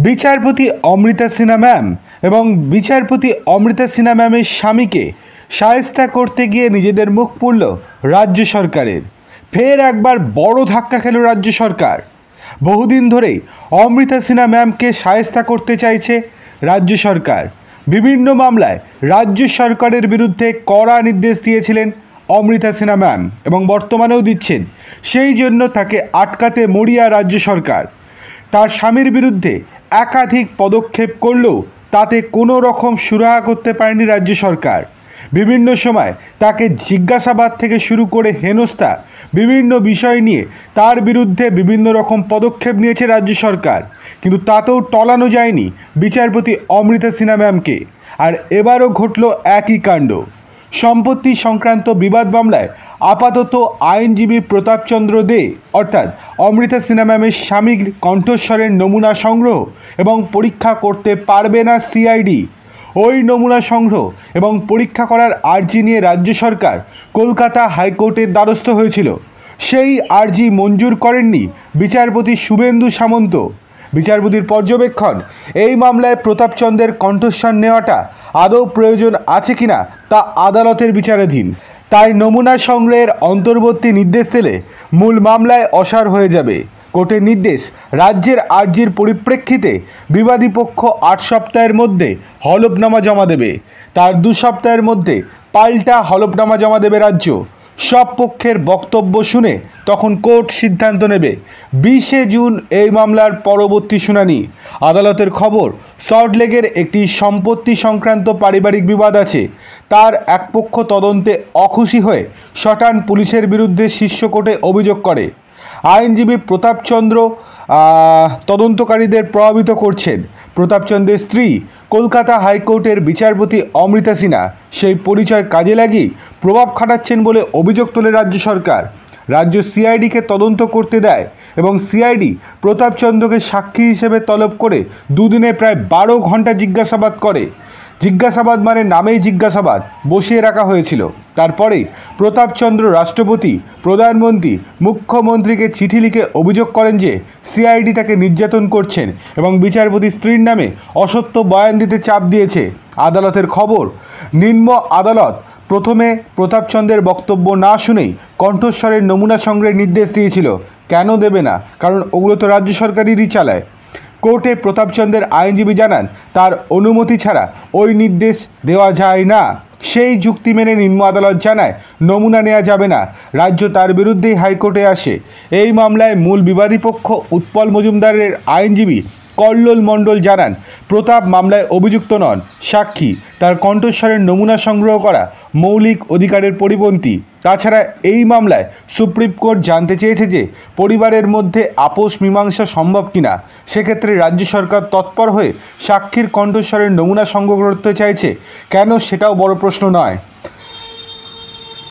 বিচারপতি অমৃতা সিনহা ম্যাম এবং বিচারপতি অমৃতা সিনহা ম্যামের স্বামীকে শায়েস্তা করতে গিয়ে নিজেদের মুখ পুড়ল রাজ্য সরকারের। ফের একবার বড় ধাক্কা খেল রাজ্য সরকার। বহুদিন ধরেই অমৃতা সিনহা ম্যামকে শায়েস্তা করতে চাইছে রাজ্য সরকার। বিভিন্ন মামলায় রাজ্য সরকারের বিরুদ্ধে কড়া নির্দেশ দিয়েছিলেন অমৃতা সিনহা ম্যাম এবং বর্তমানেও দিচ্ছেন। সেই জন্য তাকে আটকাতে মরিয়া রাজ্য সরকার। তার স্বামীর বিরুদ্ধে একাধিক পদক্ষেপ করলেও তাতে কোনো রকম সুরাহা করতে পারেনি রাজ্য সরকার। বিভিন্ন সময় তাকে জিজ্ঞাসাবাদ থেকে শুরু করে হেনস্থা বিভিন্ন বিষয় নিয়ে তার বিরুদ্ধে বিভিন্ন রকম পদক্ষেপ নিয়েছে রাজ্য সরকার, কিন্তু তাতেও টলানো যায়নি বিচারপতি অমৃতা সিনহা ম্যামকে। আর এবারও ঘটল একই কাণ্ড। সম্পত্তি সংক্রান্ত বিবাদ মামলায় আপাতত আইনজীবী প্রতাপচন্দ্র দে অর্থাৎ অমৃতা সিনহা ম্যামের স্বামীর কণ্ঠস্বরের নমুনা সংগ্রহ এবং পরীক্ষা করতে পারবে না সিআইডি। ওই নমুনা সংগ্রহ এবং পরীক্ষা করার আর্জি নিয়ে রাজ্য সরকার কলকাতা হাইকোর্টের দ্বারস্থ হয়েছিল। সেই আর্জি মঞ্জুর করেননি বিচারপতি শুভেন্দু সামন্ত। বিচারপতির পর্যবেক্ষণ, এই মামলায় প্রতাপচন্দ্রের কণ্ঠস্বর নেওয়াটা আদৌ প্রয়োজন আছে কিনা তা আদালতের বিচারাধীন। তাই নমুনা সংগ্রহের অন্তর্বর্তী নির্দেশ দিলে মূল মামলায় অসাড় হয়ে যাবে। কোর্টের নির্দেশ, রাজ্যের আর্জির পরিপ্রেক্ষিতে বিবাদী পক্ষ 8 সপ্তাহের মধ্যে হলফনামা জমা দেবে। তার 2 সপ্তাহের মধ্যে পাল্টা হলফনামা জমা দেবে রাজ্য। সব পক্ষের বক্তব্য শুনে তখন কোর্ট সিদ্ধান্ত নেবে। 20 জুন এই মামলার পরবর্তী শুনানি। আদালতের খবর, সল্টলেকের একটি সম্পত্তি সংক্রান্ত পারিবারিক বিবাদ আছে। তার এক পক্ষ তদন্তে অখুশি হয়ে সটান পুলিশের বিরুদ্ধে শীর্ষ কোর্টে অভিযোগ করে। আইনজীবী প্রতাপচন্দ্র তদন্তকারীদের প্রভাবিত করছেন। প্রতাপচন্দ্রের স্ত্রী কলকাতা হাইকোর্টের বিচারপতি অমৃতা সিনহা সেই পরিচয় কাজে লাগিয়ে প্রভাব খাটাচ্ছেন বলে অভিযোগ তোলে রাজ্য সরকার। রাজ্য সিআইডিকে তদন্ত করতে দেয় এবং সিআইডি প্রতাপচন্দ্রকে সাক্ষী হিসেবে তলব করে 2 দিনে প্রায় 12 ঘন্টা জিজ্ঞাসাবাদ করে। জিজ্ঞাসাবাদ মানে নামেই জিজ্ঞাসাবাদ, বসিয়ে রাখা হয়েছিল। তারপরে প্রতাপচন্দ্র রাষ্ট্রপতি, প্রধানমন্ত্রী, মুখ্যমন্ত্রীকে চিঠি লিখে অভিযোগ করেন যে সিআইডি তাকে নির্যাতন করছেন এবং বিচারপতির স্ত্রীর নামে অসত্য বয়ান দিতে চাপ দিয়েছে। আদালতের খবর, নিম্ন আদালত প্রথমে প্রতাপচন্দ্রের বক্তব্য না শুনেই কণ্ঠস্বরের নমুনা সংগ্রহের নির্দেশ দিয়েছিল। কেন দেবে না? কারণ ওগুলো তো রাজ্য সরকারেরই চালায়। কোর্টে প্রতাপচন্দ্রের আইনজীবী জানান তার অনুমতি ছাড়া ওই নির্দেশ দেওয়া যায় না। সেই যুক্তি মেনে নিম্ন আদালত জানায় নমুনা নেওয়া যাবে না। রাজ্য তার বিরুদ্ধেই হাইকোর্টে আসে। এই মামলায় মূল বিবাদী পক্ষ উৎপল মজুমদারের আইনজীবী কল্লোল মণ্ডল জানান প্রতাপ মামলায় অভিযুক্ত নন, সাক্ষী। তার কণ্ঠস্বরের নমুনা সংগ্রহ করা মৌলিক অধিকারের পরিপন্থী। তাছাড়া এই মামলায় সুপ্রিম কোর্ট জানতে চেয়েছে যে পরিবারের মধ্যে আপোষ মীমাংসা সম্ভব কিনা। সেক্ষেত্রে রাজ্য সরকার তৎপর হয়ে সাক্ষীর কণ্ঠস্বরের নমুনা সংগ্রহ করতে চাইছে কেন, সেটাও বড় প্রশ্ন নয়।